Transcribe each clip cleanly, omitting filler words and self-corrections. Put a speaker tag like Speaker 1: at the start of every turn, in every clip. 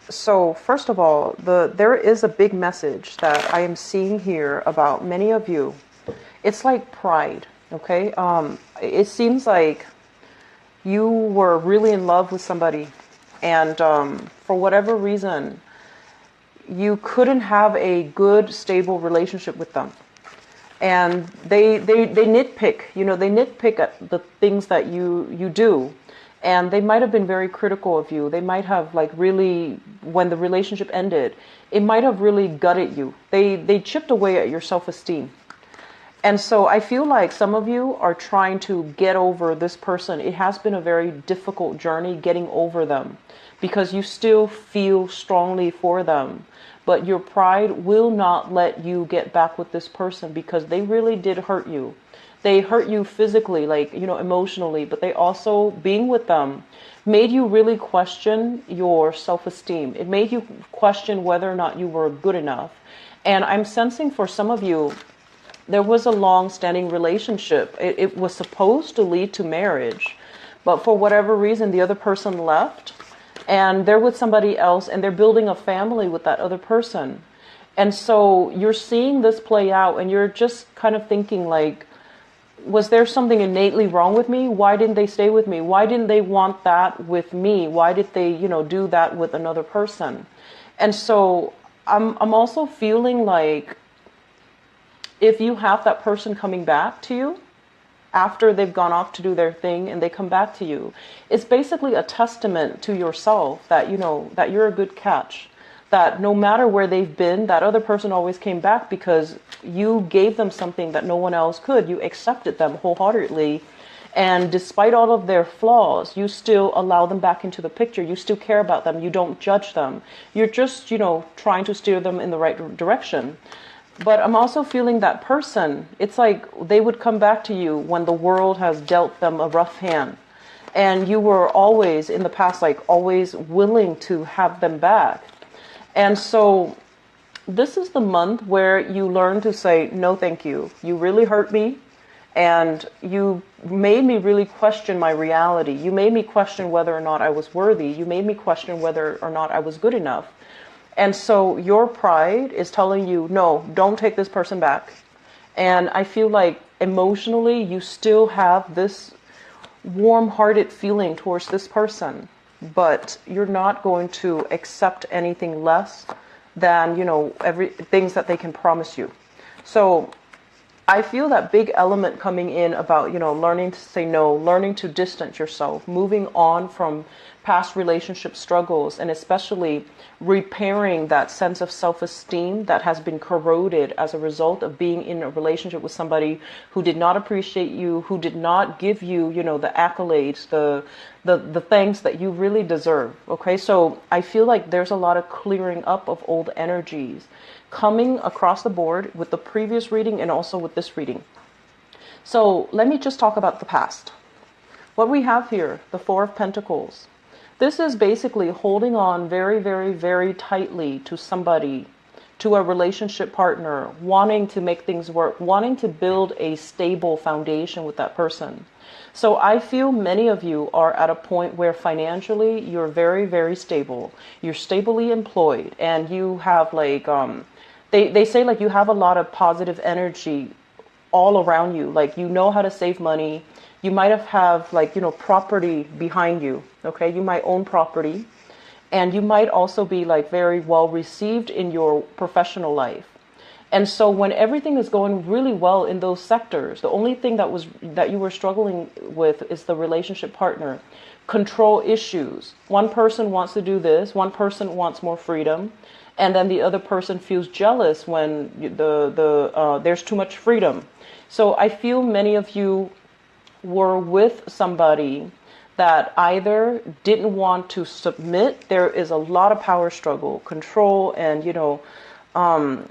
Speaker 1: So first of all, there is a big message that I am seeing here about many of you. It's like pride, okay? It seems like you were really in love with somebody, and for whatever reason, you couldn't have a good, stable relationship with them. And they nitpick, they nitpick at the things that you do. And they might have been very critical of you. They might have like really, when the relationship ended, it might have really gutted you. They chipped away at your self-esteem. And so I feel like some of you are trying to get over this person. It has been a very difficult journey getting over them because you still feel strongly for them. But your pride will not let you get back with this person because they really did hurt you. They hurt you physically, like, emotionally, but they also, being with them, made you really question your self-esteem. It made you question whether or not you were good enough. And I'm sensing for some of you, there was a long-standing relationship. It was supposed to lead to marriage, but for whatever reason, the other person left, and they're with somebody else, and they're building a family with that other person. And so you're seeing this play out, and you're just kind of thinking like, was there something innately wrong with me? Why didn't they stay with me? Why didn't they want that with me? Why did they, do that with another person? And so I'm also feeling like if you have that person coming back to you after they've gone off to do their thing and they come back to you, it's basically a testament to yourself that, that you're a good catch. That no matter where they've been, that other person always came back because you gave them something that no one else could. You accepted them wholeheartedly. And despite all of their flaws, you still allow them back into the picture. You still care about them. You don't judge them. You're just, trying to steer them in the right direction. But I'm also feeling that person, it's like they would come back to you when the world has dealt them a rough hand. And you were always, in the past, like always willing to have them back. And so this is the month where you learn to say, no, thank you. You really hurt me. And you made me really question my reality. You made me question whether or not I was worthy. You made me question whether or not I was good enough. And so your pride is telling you, no, don't take this person back. And I feel like emotionally, you still have this warm-hearted feeling towards this person. But you're not going to accept anything less than, things that they can promise you. So I feel that big element coming in about, learning to say no, learning to distance yourself, moving on from past relationship struggles, and especially repairing that sense of self-esteem that has been corroded as a result of being in a relationship with somebody who did not appreciate you, who did not give you, the accolades, the thanks that you really deserve. Okay, so I feel like there's a lot of clearing up of old energies coming across the board with the previous reading and also with this reading. So let me just talk about the past. What we have here, the Four of Pentacles. This is basically holding on very, very, very tightly to somebody, to a relationship partner, wanting to make things work, wanting to build a stable foundation with that person. So I feel many of you are at a point where financially you're very, very stable. You're stably employed, and you have like, they say like you have a lot of positive energy all around you. Like you know how to save money. You might have like, property behind you. Okay, you might own property, and you might also be like very well received in your professional life. And so when everything is going really well in those sectors, the only thing that you were struggling with is the relationship partner. Control issues. One person wants to do this, one person wants more freedom, and then the other person feels jealous when there's too much freedom. So I feel many of you were with somebody that either didn't want to submit. There is a lot of power struggle, control, and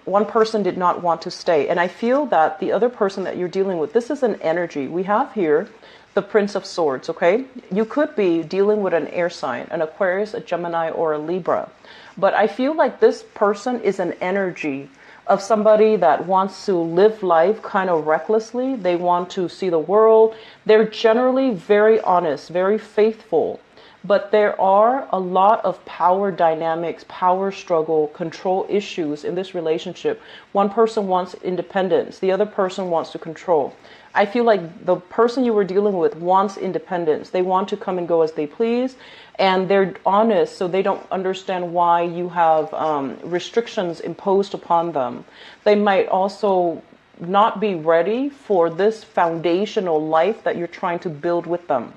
Speaker 1: one person did not want to stay. And I feel that the other person that you're dealing with, this is an energy. We have here the Prince of Swords, okay? You could be dealing with an air sign, an Aquarius, a Gemini, or a Libra. But I feel like this person is an energy of somebody that wants to live life kind of recklessly. They want to see the world. They're generally very honest, very faithful. But there are a lot of power dynamics, power struggle, control issues in this relationship. One person wants independence, the other person wants to control. I feel like the person you were dealing with wants independence. They want to come and go as they please, and they're honest, so they don't understand why you have restrictions imposed upon them. They might also not be ready for this foundational life that you're trying to build with them.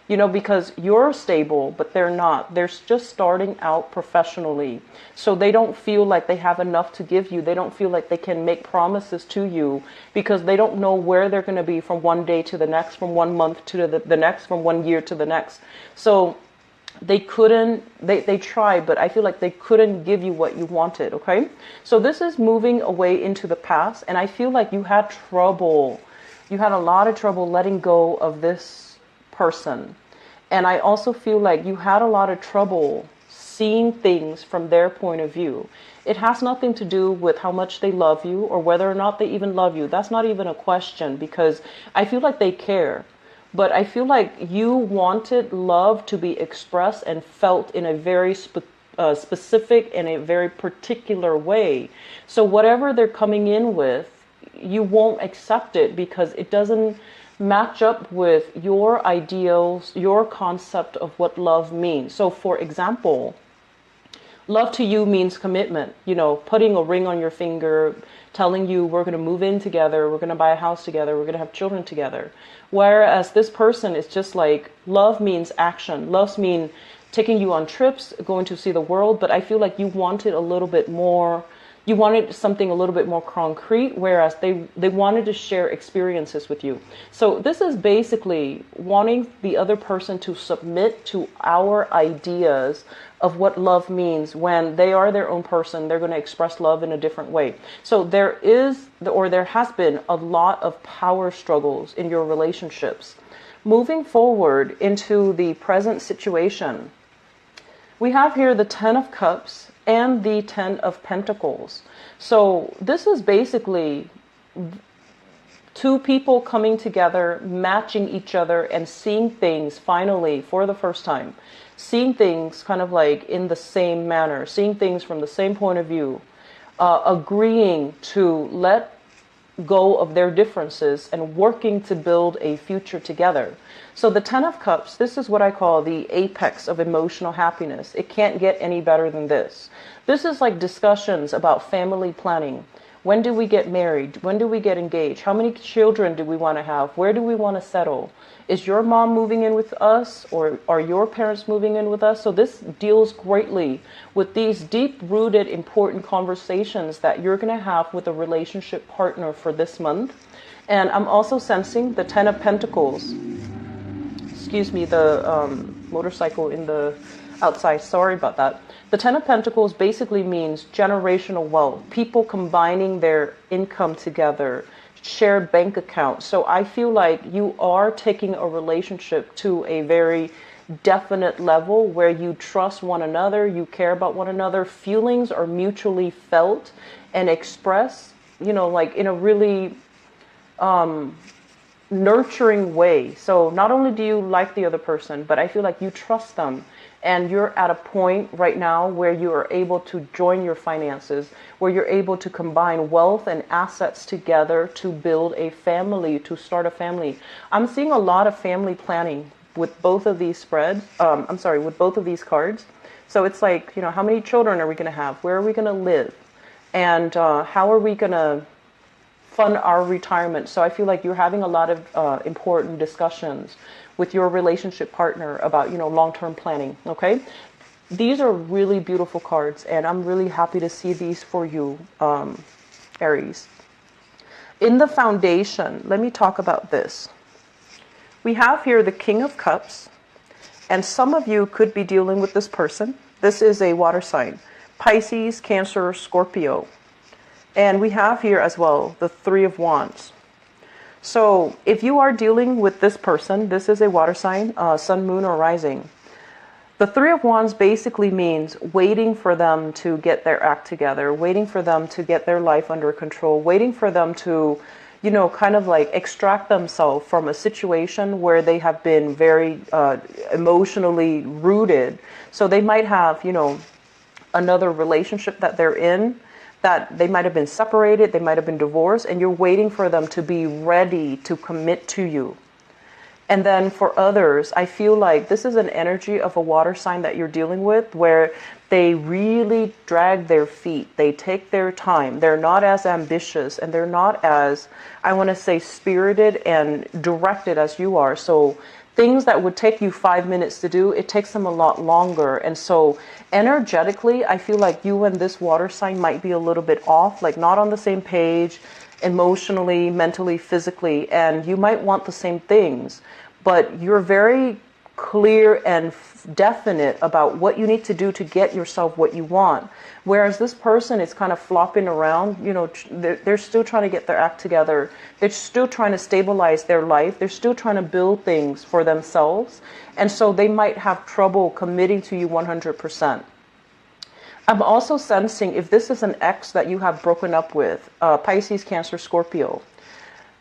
Speaker 1: You know, because you're stable, but they're not. They're just starting out professionally. So they don't feel like they have enough to give you. They don't feel like they can make promises to you because they don't know where they're going to be from one day to the next, from 1 month to the next, from 1 year to the next. So they tried, but I feel like they couldn't give you what you wanted, okay? So this is moving away into the past, and I feel like you had trouble. You had a lot of trouble letting go of this person. And I also feel like you had a lot of trouble seeing things from their point of view. It has nothing to do with how much they love you or whether or not they even love you. That's not even a question, because I feel like they care. But I feel like you wanted love to be expressed and felt in a very specific and a very particular way. So whatever they're coming in with, you won't accept it because it doesn't match up with your ideals, your concept of what love means. So for example, love to you means commitment, you know, putting a ring on your finger, telling you we're going to move in together, we're going to buy a house together, we're going to have children together. Whereas this person is just like, love means action. Love means taking you on trips, going to see the world. But I feel like you wanted a little bit more. You wanted something a little bit more concrete, whereas they wanted to share experiences with you. So this is basically wanting the other person to submit to our ideas of what love means. When they are their own person, they're going to express love in a different way. So there has been a lot of power struggles in your relationships. Moving forward into the present situation, we have here the 10 of Cups and the 10 of Pentacles. So this is basically two people coming together, matching each other, and seeing things finally for the first time. Seeing things kind of like in the same manner, seeing things from the same point of view, agreeing to let go of their differences and working to build a future together. So the 10 of Cups, this is what I call the apex of emotional happiness. It can't get any better than this. This is like discussions about family planning. When do we get married? When do we get engaged? How many children do we want to have? Where do we want to settle? Is your mom moving in with us, or are your parents moving in with us? So this deals greatly with these deep-rooted, important conversations that you're going to have with a relationship partner for this month. And I'm also sensing the 10 of Pentacles. Excuse me, the motorcycle in the outside. Sorry about that. The 10 of Pentacles basically means generational wealth. People combining their income together, shared bank account. So I feel like you are taking a relationship to a very definite level where you trust one another, you care about one another, feelings are mutually felt and expressed, you know, like in a really nurturing way. So not only do you like the other person, but I feel like you trust them. And you're at a point right now where you are able to join your finances, where you're able to combine wealth and assets together to build a family, to start a family. I'm seeing a lot of family planning with both of these with both of these cards. So it's like, you know, how many children are we going to have? Where are we going to live? And how are we going to fund our retirement? So I feel like you're having a lot of important discussions with your relationship partner about, you know, long-term planning, okay? These are really beautiful cards, and I'm really happy to see these for you, Aries. In the foundation, let me talk about this. We have here the King of Cups, and some of you could be dealing with this person. This is a water sign, Pisces, Cancer, Scorpio. And we have here as well the Three of Wands. So if you are dealing with this person, this is a water sign, sun, moon, or rising. The Three of Wands basically means waiting for them to get their act together, waiting for them to get their life under control, waiting for them to, kind of like extract themselves from a situation where they have been very emotionally rooted. So they might have, another relationship that they're in, that they might have been separated, they might have been divorced, and you're waiting for them to be ready to commit to you. And then for others, I feel like this is an energy of a water sign that you're dealing with where they really drag their feet. They take their time. They're not as ambitious and they're not as, I want to say, spirited and directed as you are. So things that would take you 5 minutes to do, it takes them a lot longer. And so energetically, I feel like you and this water sign might be a little bit off, like not on the same page, emotionally, mentally, physically, and you might want the same things, but you're very clear and definite about what you need to do to get yourself what you want. Whereas this person is kind of flopping around, they're still trying to get their act together. They're still trying to stabilize their life. They're still trying to build things for themselves. And so they might have trouble committing to you 100%. I'm also sensing if this is an ex that you have broken up with, Pisces, Cancer, Scorpio,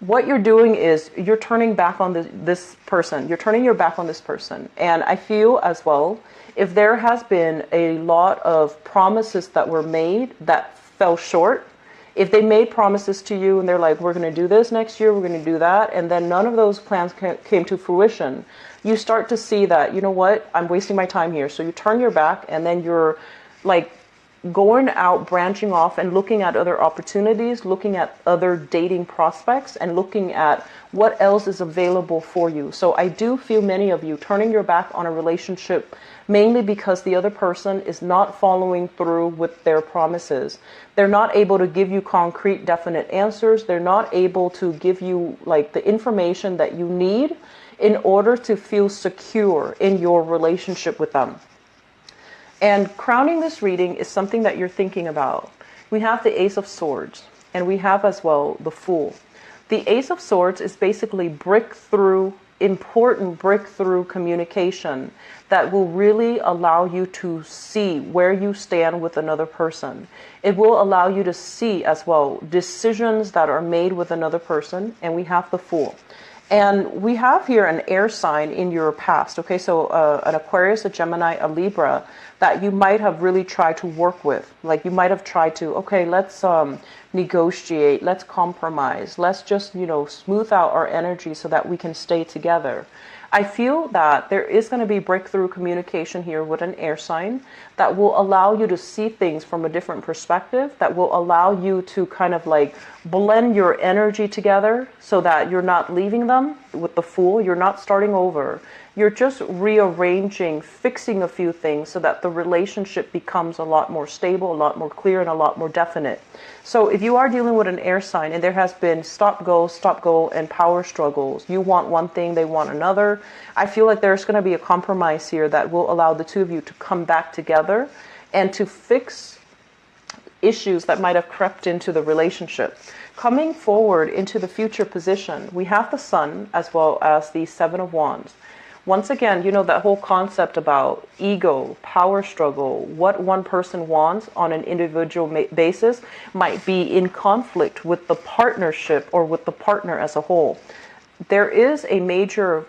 Speaker 1: what you're doing is you're turning back on this person. You're turning your back on this person. And I feel as well, if there has been a lot of promises that were made that fell short, if they made promises to you and they're like, we're going to do this next year, we're going to do that, and then none of those plans came to fruition, you start to see that, you know what, I'm wasting my time here. So you turn your back and then you're like going out, branching off and looking at other opportunities, looking at other dating prospects and looking at what else is available for you. So I do feel many of you turning your back on a relationship mainly because the other person is not following through with their promises. They're not able to give you concrete, definite answers. They're not able to give you like the information that you need in order to feel secure in your relationship with them. And crowning this reading is something that you're thinking about. We have the Ace of Swords, and we have as well the Fool. The Ace of Swords is basically important breakthrough communication that will really allow you to see where you stand with another person. It will allow you to see as well decisions that are made with another person, and we have the Fool. And we have here an air sign in your past, okay? So an Aquarius, a Gemini, a Libra that you might have really tried to work with. Like you might have tried to, okay, let's negotiate, let's compromise, let's just, smooth out our energy so that we can stay together. I feel that there is going to be breakthrough communication here with an air sign that will allow you to see things from a different perspective, that will allow you to kind of like blend your energy together so that you're not leaving them with the Fool. You're not starting over. You're just rearranging, fixing a few things so that the relationship becomes a lot more stable, a lot more clear, and a lot more definite. So if you are dealing with an air sign and there has been stop, go, and power struggles, you want one thing, they want another, I feel like there's going to be a compromise here that will allow the two of you to come back together and to fix issues that might have crept into the relationship. Coming forward into the future position, we have the Sun as well as the Seven of Wands. Once again, that whole concept about ego, power struggle, what one person wants on an individual basis might be in conflict with the partnership or with the partner as a whole. There is a major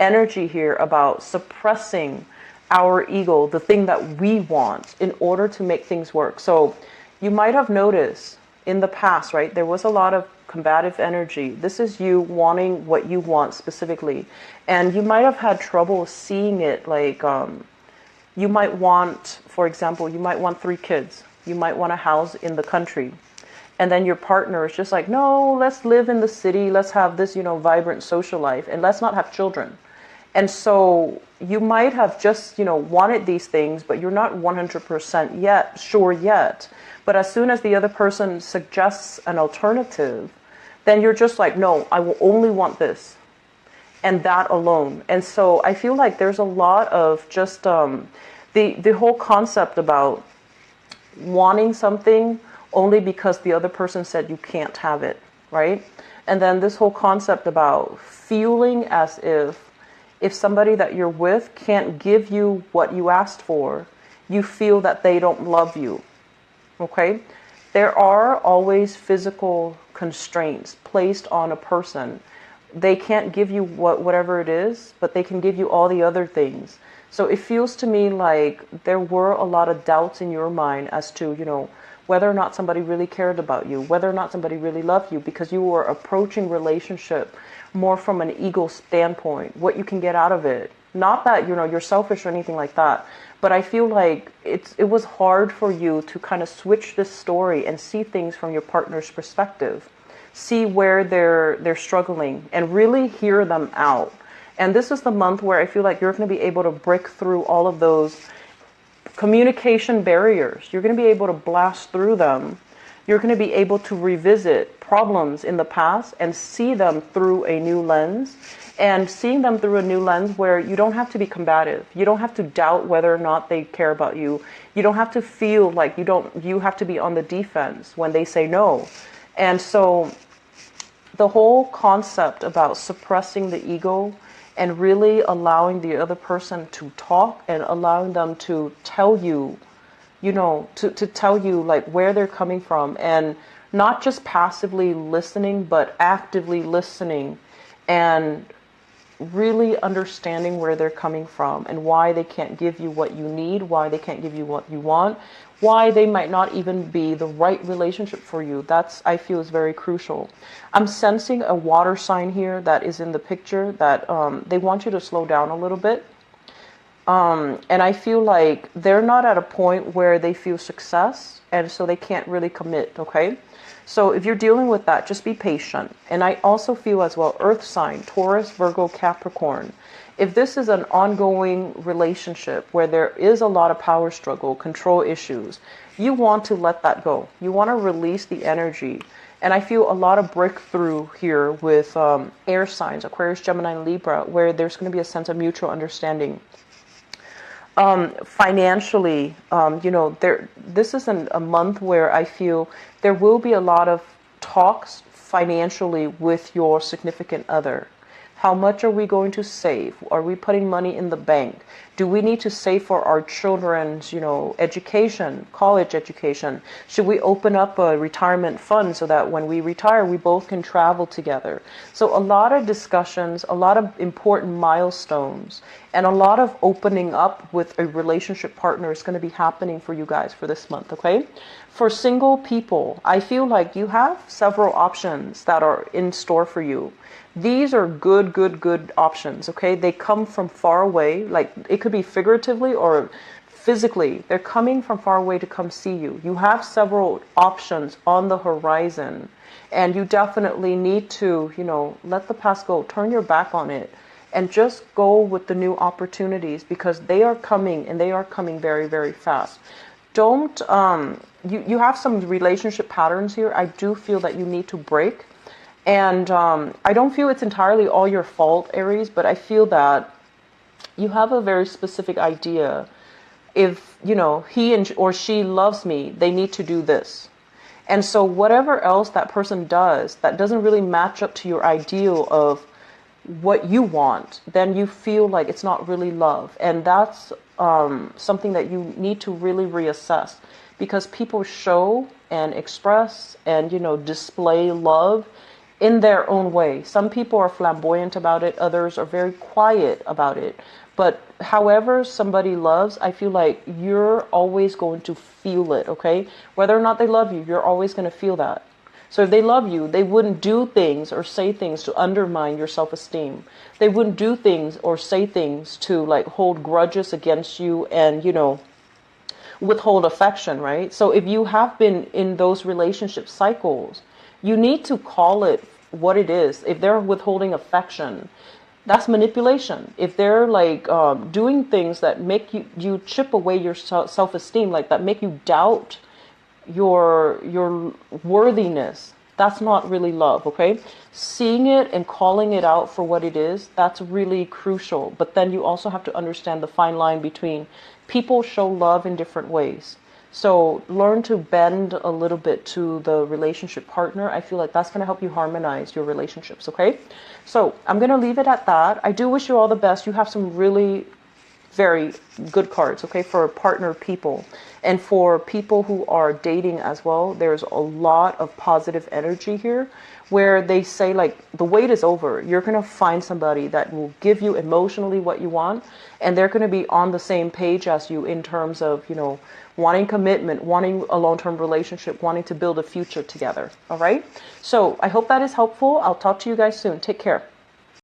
Speaker 1: energy here about suppressing our ego, the thing that we want, in order to make things work. So you might have noticed in the past, right, there was a lot of combative energy. This is you wanting what you want specifically. And you might have had trouble seeing it, like you might want, for example, you might want 3 kids. You might want a house in the country. And then your partner is just like, no, let's live in the city. Let's have this, vibrant social life and let's not have children. And so you might have just, wanted these things, but you're not 100% sure yet. But as soon as the other person suggests an alternative, then you're just like, no, I will only want this and that alone. And so I feel like there's a lot of just the whole concept about wanting something only because the other person said you can't have it, right? And then this whole concept about feeling as if somebody that you're with can't give you what you asked for, you feel that they don't love you, okay? There are always physical constraints placed on a person. They can't give you whatever it is, but they can give you all the other things. So it feels to me like there were a lot of doubts in your mind as to, whether or not somebody really cared about you, whether or not somebody really loved you, because you were approaching relationship more from an ego standpoint, what you can get out of it. Not that, you're selfish or anything like that, but I feel like it was hard for you to kind of switch this story and see things from your partner's perspective. See where they're struggling and really hear them out. And this is the month where I feel like you're going to be able to break through all of those communication barriers. You're going to be able to blast through them. You're going to be able to revisit problems in the past and see them through a new lens. And seeing them through a new lens where you don't have to be combative. You don't have to doubt whether or not they care about you. You don't have to feel like you have to be on the defense when they say no. And so the whole concept about suppressing the ego and really allowing the other person to talk and allowing them to tell you, to tell you like where they're coming from, and not just passively listening, but actively listening and really understanding where they're coming from and why they can't give you what you need, why they can't give you what you want, why they might not even be the right relationship for you. That's, I feel, is very crucial. I'm sensing a water sign here that is in the picture that they want you to slow down a little bit. And I feel like they're not at a point where they feel success, and so they can't really commit, okay? So if you're dealing with that, just be patient. And I also feel as well, earth sign, Taurus, Virgo, Capricorn. If this is an ongoing relationship where there is a lot of power struggle, control issues, you want to let that go. You want to release the energy. And I feel a lot of breakthrough here with air signs, Aquarius, Gemini, and Libra, where there's going to be a sense of mutual understanding. Financially, this is a month where I feel there will be a lot of talks financially with your significant other. How much are we going to save? Are we putting money in the bank? Do we need to save for our children's, education, college education? Should we open up a retirement fund so that when we retire, we both can travel together? So a lot of discussions, a lot of important milestones, and a lot of opening up with a relationship partner is going to be happening for you guys for this month, okay? For single people, I feel like you have several options that are in store for you. These are good options, okay? They come from far away, like it could be figuratively or physically. They're coming from far away to come see you. You have several options on the horizon, and you definitely need to, let the past go, turn your back on it, and just go with the new opportunities, because they are coming, and they are coming very, very fast. Don't, you have some relationship patterns here. I do feel that you need to break. And I don't feel it's entirely all your fault, Aries, but I feel that you have a very specific idea. If, he or she loves me, they need to do this. And so whatever else that person does that doesn't really match up to your ideal of what you want, then you feel like it's not really love. And that's something that you need to really reassess, because people show and express and, display love in their own way. Some people are flamboyant about it. Others are very quiet about it. But however somebody loves, I feel like you're always going to feel it, okay? Whether or not they love you, you're always going to feel that. So if they love you, they wouldn't do things or say things to undermine your self-esteem. They wouldn't do things or say things to like hold grudges against you and, withhold affection, right? So if you have been in those relationship cycles, you need to call it what it is. If they're withholding affection, that's manipulation. If they're like doing things that make you chip away your self-esteem, like that make you doubt your worthiness, that's not really love, okay? Seeing it and calling it out for what it is, that's really crucial. But then you also have to understand the fine line between people show love in different ways. So learn to bend a little bit to the relationship partner. I feel like that's going to help you harmonize your relationships, okay? So I'm going to leave it at that. I do wish you all the best. You have some really very good cards, okay, for partner people. And for people who are dating as well, there's a lot of positive energy here where they say like the wait is over. You're going to find somebody that will give you emotionally what you want, and they're going to be on the same page as you in terms of, you know, wanting commitment, wanting a long-term relationship, wanting to build a future together. All right. So I hope that is helpful. I'll talk to you guys soon. Take care.